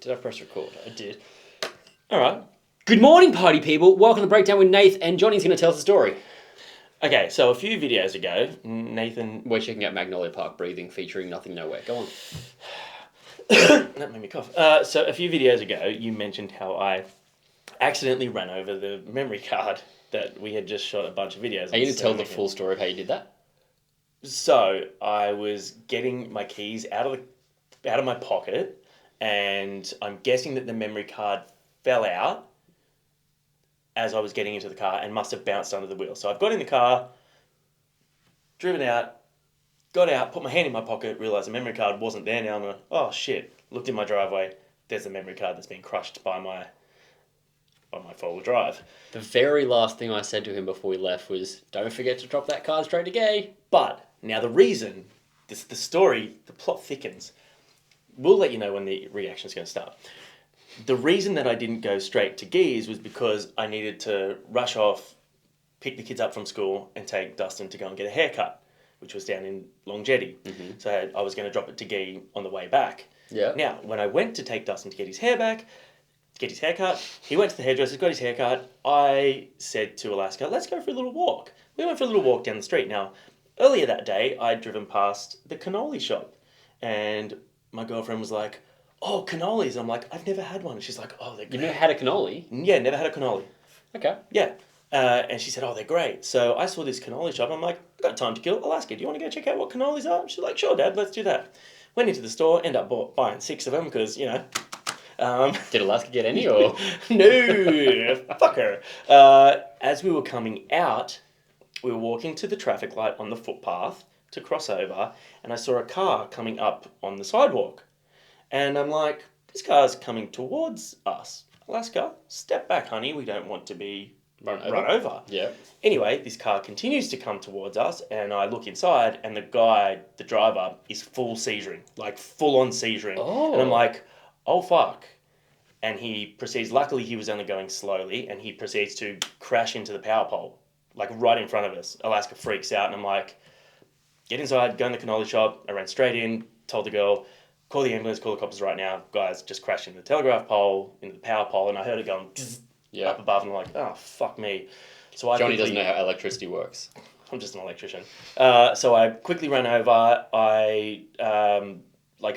Did I press record? I did. All right. Good morning, party people. Welcome to Breakdown with Nath, and Johnny's going to tell us a story. Okay, so a few videos ago, Nathan... We're checking out Magnolia Park breathing, featuring Nothing Nowhere. Go on. That made me cough. So a few videos ago, you mentioned how I accidentally ran over the memory card that we had just shot a bunch of videos. Are you going to tell the full story of how you did that? So I was getting my keys out of my pocket, and I'm guessing that the memory card fell out as I was getting into the car and must have bounced under the wheel. So I've got in the car, driven out, got out, put my hand in my pocket, realised the memory card wasn't there. Now I'm like, oh shit, looked in my driveway, there's the memory card that's been crushed by my four-wheel drive. The very last thing I said to him before we left was, don't forget to drop that card straight to Gay. But now the reason, the story, the plot thickens. We'll let you know when the reaction's going to start. The reason that I didn't go straight to Gee's was because I needed to rush off, pick the kids up from school, and take Dustin to go and get a haircut, which was down in Long Jetty. Mm-hmm. So I was going to drop it to Gee on the way back. Yeah. Now, when I went to take Dustin to get his haircut, he went to the hairdresser, got his haircut. I said to Alaska, let's go for a little walk. We went for a little walk down the street. Now, earlier that day, I'd driven past the cannoli shop, and my girlfriend was like, oh, cannolis. I'm like, I've never had one. And she's like, oh, they're great. You never had a cannoli? Yeah, never had a cannoli. Okay. Yeah. And she said, oh, they're great. So I saw this cannoli shop. I'm like, I've got time to kill. Alaska, do you want to go check out what cannolis are? She's like, sure, Dad, let's do that. Went into the store, ended up buying 6 of them because, you know. Did Alaska get any or? No, fuck her. As we were coming out, we were walking to the traffic light on the footpath to cross over, and I saw a car coming up on the sidewalk. And I'm like, this car's coming towards us. Alaska, step back, honey. We don't want to be run over. Yeah. Anyway, this car continues to come towards us, and I look inside, and the driver, is full seizuring, like full-on seizuring. Oh. And I'm like, oh, fuck. And he proceeds, luckily he was only going slowly, and he proceeds to crash into the power pole, like right in front of us. Alaska freaks out, and I'm like, get inside, go in the cannoli shop. I ran straight in, told the girl, call the ambulance, call the cops right now. Guys just crashed into the telegraph pole, into the power pole, and I heard it going up above, and I'm like, oh, fuck me. So Johnny doesn't know how electricity works. I'm just an electrician. So I quickly ran over. I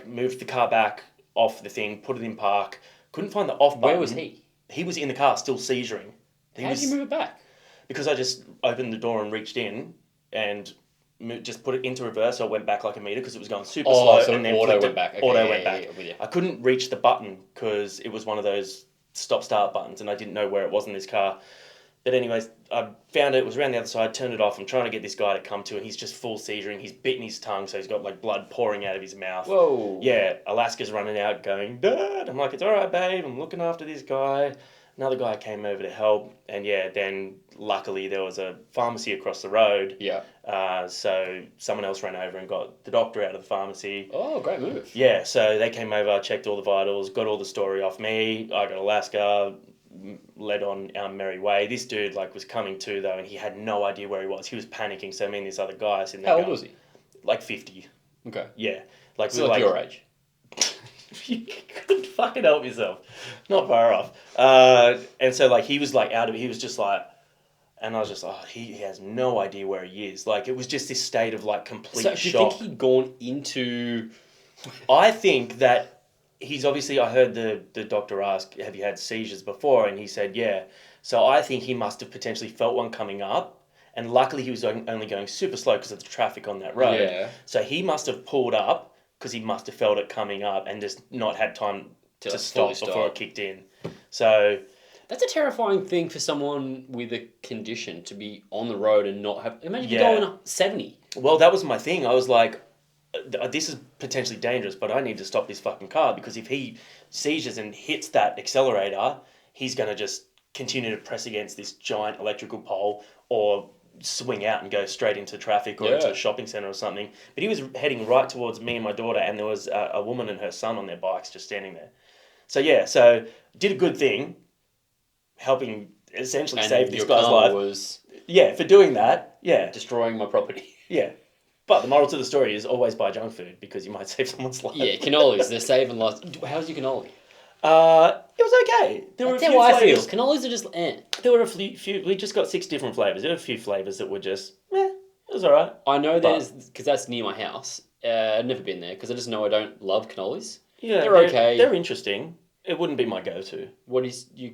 moved the car back off the thing, put it in park. Couldn't find the off button. Where was he? He was in the car, still seizuring. How did you move it back? Because I just opened the door and reached in and just put it into reverse. So I went back like a meter because it was going super slow. So and then auto went back. Okay, auto went back. Yeah. I couldn't reach the button because it was one of those stop-start buttons, and I didn't know where it was in this car. But anyways, I found it was around the other side, turned it off. I'm trying to get this guy to come to, and he's just full seizuring. He's bitten his tongue, so he's got like blood pouring out of his mouth. Whoa. Yeah, Alaska's running out going, Dad. I'm like, it's all right, babe. I'm looking after this guy. Another guy came over to help, and yeah, then luckily there was a pharmacy across the road. Yeah. So someone else ran over and got the doctor out of the pharmacy. Oh, great move. Yeah, so they came over, checked all the vitals, got all the story off me. I got Alaska, led on our merry way. This dude was coming to though, and he had no idea where he was. He was panicking. So me and this other guy sitting there. How old was he? Like 50. Okay. Yeah, So like your age. You couldn't fucking help yourself. Not far off. And so he was out of it. He was just like, and I was just he has no idea where he is. It was just this state of complete shock. So do you think he'd gone into? I think that he's obviously. I heard the doctor ask, "Have you had seizures before?" And he said, "Yeah." So I think he must have potentially felt one coming up, and luckily he was only going super slow because of the traffic on that road. Yeah. So he must have pulled up because he must have felt it coming up and just not had time to stop before it kicked in. So that's a terrifying thing for someone with a condition to be on the road and not have. Imagine you going 70. Well, that was my thing. I was like, this is potentially dangerous, but I need to stop this fucking car because if he seizures and hits that accelerator, he's going to just continue to press against this giant electrical pole or swing out and go straight into traffic or into a shopping centre or something. But he was heading right towards me and my daughter, and there was a woman and her son on their bikes just standing there. So did a good thing, helping essentially save this guy's life. For doing that, destroying my property. Yeah. But the moral to the story is always buy junk food because you might save someone's life. Yeah, cannolis, they're saving lives. How's your cannoli? It was okay. There were That's a how few I feel. flavors. Cannolis are just There were a few. We just got 6 different flavors. There were a few flavors that were just, it was all right. I know because that's near my house. I've never been there because I just know I don't love cannolis. Yeah, they're okay. They're interesting. It wouldn't be my go-to. What is you?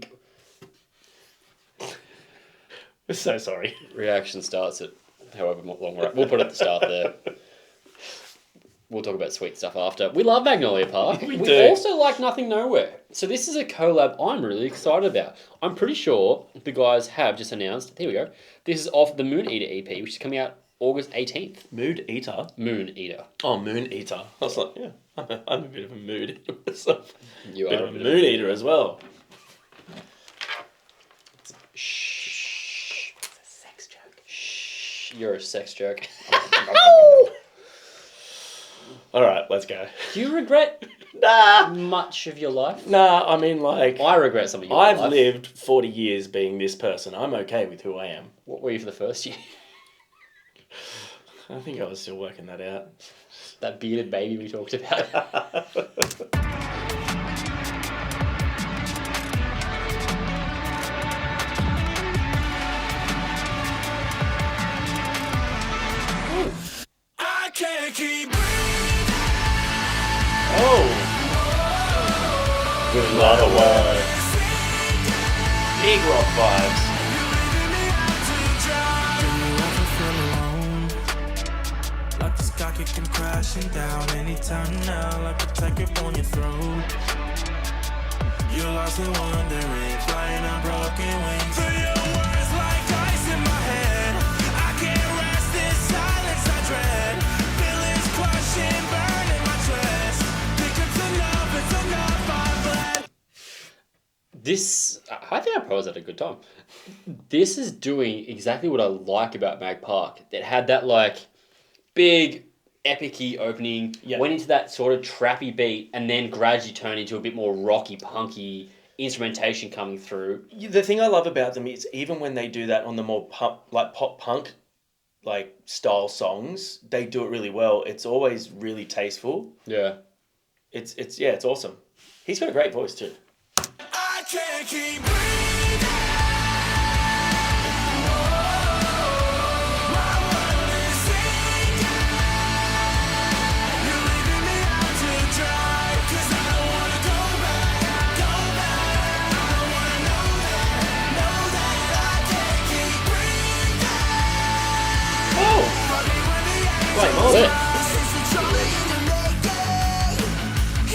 We're so sorry. Reaction starts at however long we're at. We'll put it at the start there. We'll talk about sweet stuff after. We love Magnolia Park. We We do. also like Nothing Nowhere. So this is a collab I'm really excited about. I'm pretty sure the guys have just announced. Here we go. This is off the Moon Eater EP, which is coming out August 18th. Mood Eater? Moon Eater. Oh, Moon Eater. I was like, yeah, I'm a bit of a mood eater myself. You Bit are of a moon eater as well. Shh. It's a sex joke. Shh. You're a sex joke. All right, let's go. Do you regret Nah. much of your life? Nah, I mean, like, I regret some of your I've life. lived 40 years being this person. I'm okay with who I am. What were you for the first year? I think I was still working that out. That bearded baby we talked about. I can't keep breathing. Oh. Good lot of work. Big rock vibes. Like the sky kicking crashing down anytime now, like a tiger on your throat. You're lost and wondering, flying on broken wings. Feel your words like ice in my head. I can't rest in silence, I dread. Feelings crushing, burning my chest. Think it's enough, I've bled. This, I think I probably had a good time. This is doing exactly what I like about Mag Park. That had that like big, epic-y opening, Yep. went into that sort of trappy beat, and then gradually turned into a bit more rocky, punky instrumentation coming through. The thing I love about them is even when they do that on the more pop punk like style songs, they do it really well. It's always really tasteful. Yeah. It's awesome. He's got a great voice too. I can't keep breathing. My world is sinking. You're leaving me out to dry. 'Cause I don't wanna go back. I don't wanna know that I can't keep breathing. Oh, Funny when the wait, angels Molly. since you're trying to make it,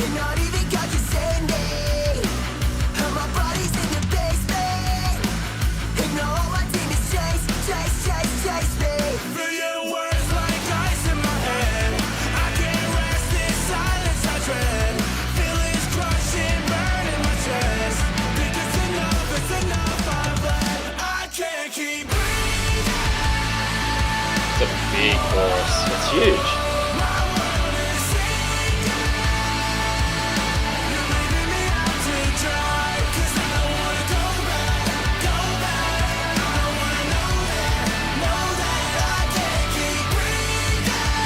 and not even God can send me. And my body's in the basement, and all my demons chase me. Feel your words like ice in my head. I can't rest in silence, I dread. Feelings crushing, burning my chest. Think it's enough, I've bled. I can't keep breathing. It's a big chorus. It's huge. My world is sinking. You're leaving me out to dry. 'Cause I don't wanna go back. I don't wanna know that I can't keep breathing.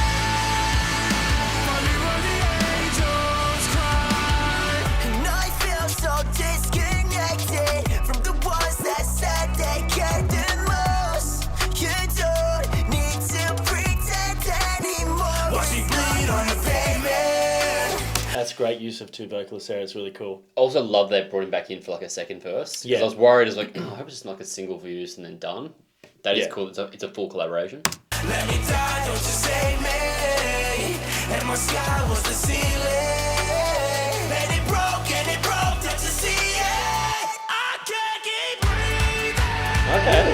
Funny when the angels cry. And I feel so disconnected from the ones that said they cared the most. You don't need to pretend anymore. Watch me bleed on the pavement. That's great use of 2 vocalists there. It's really cool. Also love they brought him back in for like a second verse. Because Yeah. I was worried, I was like, oh, I hope it's just like a single for use and then done. That is Yeah. cool. It's a full collaboration. Let me die, don't you save me. And my sky was the ceiling. And it broke, don't you see it? I can't keep breathing. Okay.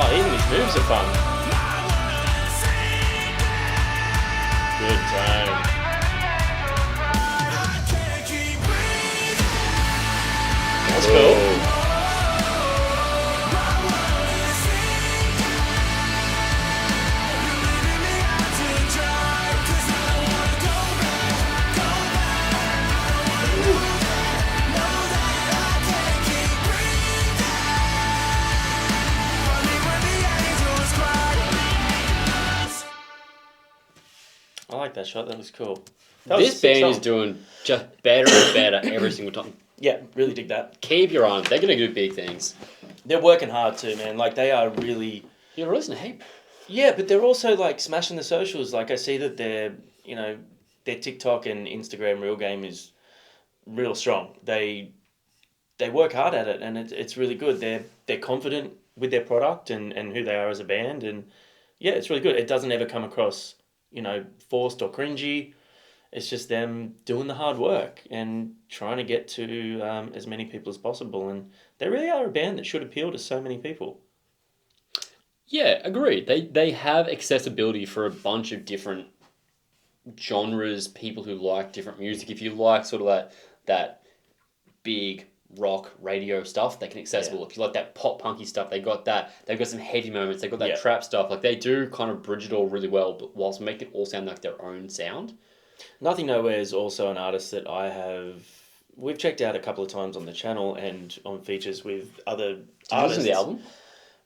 Oh, even his moves are fun. My world is sinking. Good time. I can't keep breathing. That's cool. My world is sinking. You're leaving me out to dry. 'Cause I don't wanna go back. I don't wanna know that I can't keep breathing. Funny when the angels cry. that shot. That was cool. This band is doing just better and better every single time. Yeah, really dig that. Keep your eye on them. They're going to do big things. They're working hard too, man. Like, they are really... You're releasing a heap. Yeah, but they're also, like, smashing the socials. Like, I see that their TikTok and Instagram reel game is real strong. They work hard at it, and it's really good. They're confident with their product and who they are as a band, and yeah, it's really good. It doesn't ever come across, forced or cringy. It's just them doing the hard work and trying to get to as many people as possible. And they really are a band that should appeal to so many people. Yeah, agreed. They have accessibility for a bunch of different genres, people who like different music. If you like sort of that big rock radio stuff, they can accessible. If you like that pop punky stuff, they got that. They've got some heavy moments. They've got that trap stuff. Like, they do kind of bridge it all really well, but whilst make it all sound like their own sound. Nothing Nowhere is also an artist that we've checked out a couple of times on the channel and on features with other artists. Did you listen to the album?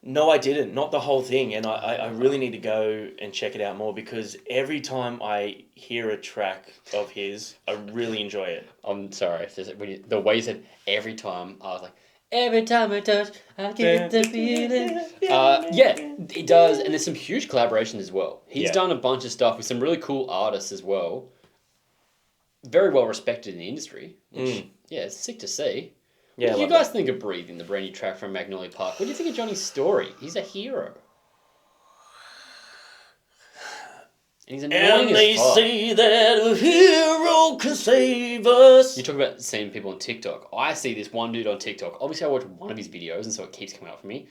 No, I didn't. Not the whole thing. And I really need to go and check it out more, because every time I hear a track of his, I really enjoy it. I'm sorry. The way you said every time, I was like, every time I touch, I get the feeling. Yeah, it does. And there's some huge collaborations as well. He's done a bunch of stuff with some really cool artists as well. Very well respected in the industry. Which, it's sick to see. Yeah, what do you guys think of Breathing, the brand new track from Magnolia Park? What do you think of Johnny's story? He's a hero. And he's annoying And they as fuck. say that a hero can save us. You talk about seeing people on TikTok. I see this one dude on TikTok. Obviously, I watch one of his videos, and so it keeps coming up for me.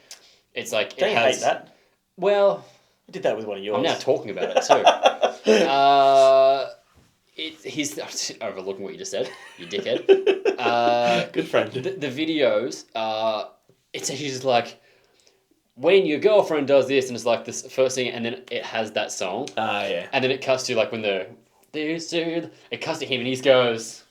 It's like... Don't you hate that? Well... I did that with one of yours. I'm now talking about it, too. He's overlooking what you just said, you dickhead. Good friend. The videos, it's actually just like, when your girlfriend does this, and it's like this first thing, and then it has that song. Yeah. And then it cuts to like when it cuts to him, and he goes...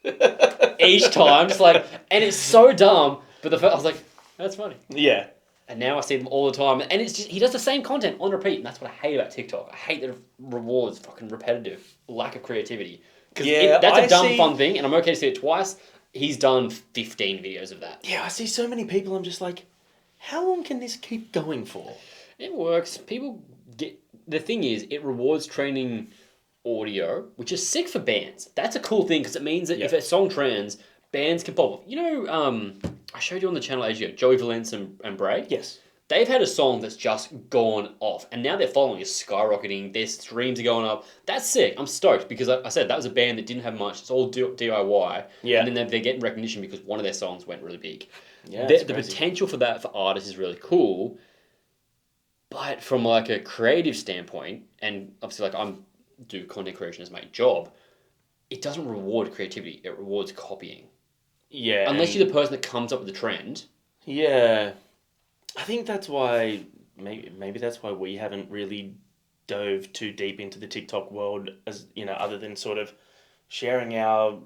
each time, just like, and it's so dumb, but I was like, that's funny. Yeah. And now I see them all the time, and it's just, he does the same content on repeat, and that's what I hate about TikTok. I hate that it rewards fucking repetitive lack of creativity. Because that's a dumb, fun thing, and I'm okay to see it twice. He's done 15 videos of that. Yeah, I see so many people, I'm just like, how long can this keep going for? It works. People get... The thing is, it rewards training audio, which is sick for bands. That's a cool thing, because it means that if a song trends, bands can pop. You know, I showed you on the channel ages ago, Joey Valence and Bray? Yes. They've had a song that's just gone off, and now their following is skyrocketing. Their streams are going up. That's sick. I'm stoked, because I said that was a band that didn't have much. It's all DIY. Yeah. And then they're getting recognition because one of their songs went really big. Yeah, The potential for that for artists is really cool, but from like a creative standpoint, and obviously like do content creation as my job, it doesn't reward creativity. It rewards copying. Yeah. Unless you're the person that comes up with the trend. Yeah. I think that's why, maybe that's why we haven't really dove too deep into the TikTok world, as other than sort of sharing our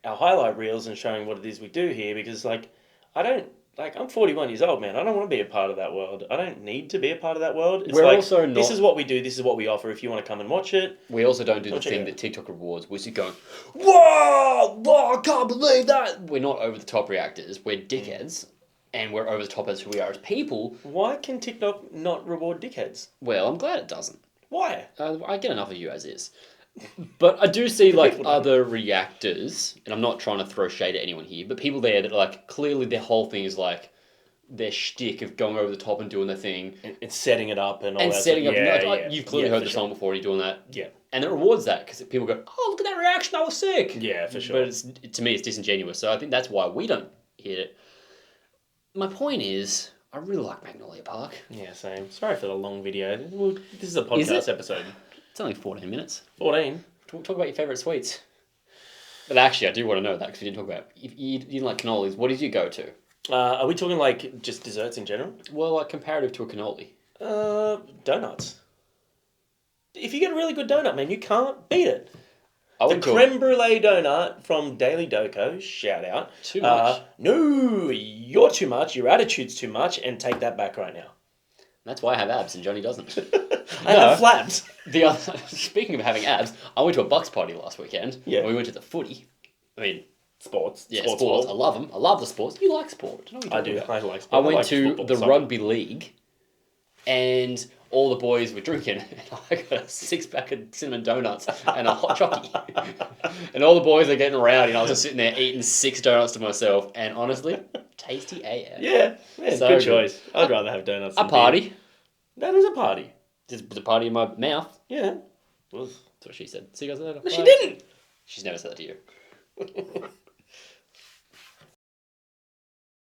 highlight reels and showing what it is we do here, because I'm 41 years old, man. I don't want to be a part of that world. I don't need to be a part of that world. It's also not... This is what we do. This is what we offer. If you want to come and watch it. We also don't do the thing that TikTok rewards, which is going, whoa, I can't believe that. We're not over the top reactors. We're dickheads. And we're over the top as who we are as people. Why can TikTok not reward dickheads? Well, I'm glad it doesn't. Why? I get enough of you as is. But I do see like other reactors, and I'm not trying to throw shade at anyone here, but people there that like clearly their whole thing is like their shtick of going over the top and doing their thing. And setting it up and all and that. Setting up. Yeah, you've clearly heard the song before, you're doing that. Yeah. And it rewards that because people go, oh, look at that reaction, that was sick. Yeah, for sure. But to me, it's disingenuous. So I think that's why we don't hit it. My point is, I really like Magnolia Park. Yeah, same. Sorry for the long video. This is a podcast episode. It's only 14 minutes. 14? Talk about your favourite sweets. But actually, I do want to know that because we didn't talk about it. If you didn't like cannolis, what did you go to? Are we talking like just desserts in general? Well, like comparative to a cannoli. Donuts. If you get a really good donut, man, you can't beat it. The creme brulee donut from Daily Doco, shout out. Too much. No, you're too much. Your attitude's too much, and take that back right now. That's why I have abs and Johnny doesn't. I have flaps. The other, speaking of having abs, I went to a Bucks party last weekend. Yeah. We went to the footy. I mean, Sports. yeah, Sports. sports. I love them. I love the sports. You like sport. I do. I like I sport. went like to football, the soccer. rugby league, and all the boys were drinking. And I got a 6-pack of cinnamon donuts and a hot chockey. And all the boys are getting rowdy, and I was just sitting there eating 6 donuts to myself. And honestly, tasty AF. Yeah, man, So good good. choice. I'd rather have donuts. A than party. beer. That is a party. Just the party in my mouth. Yeah. That's what she said. See you guys later. No, she Bye. didn't. She's never said that to you.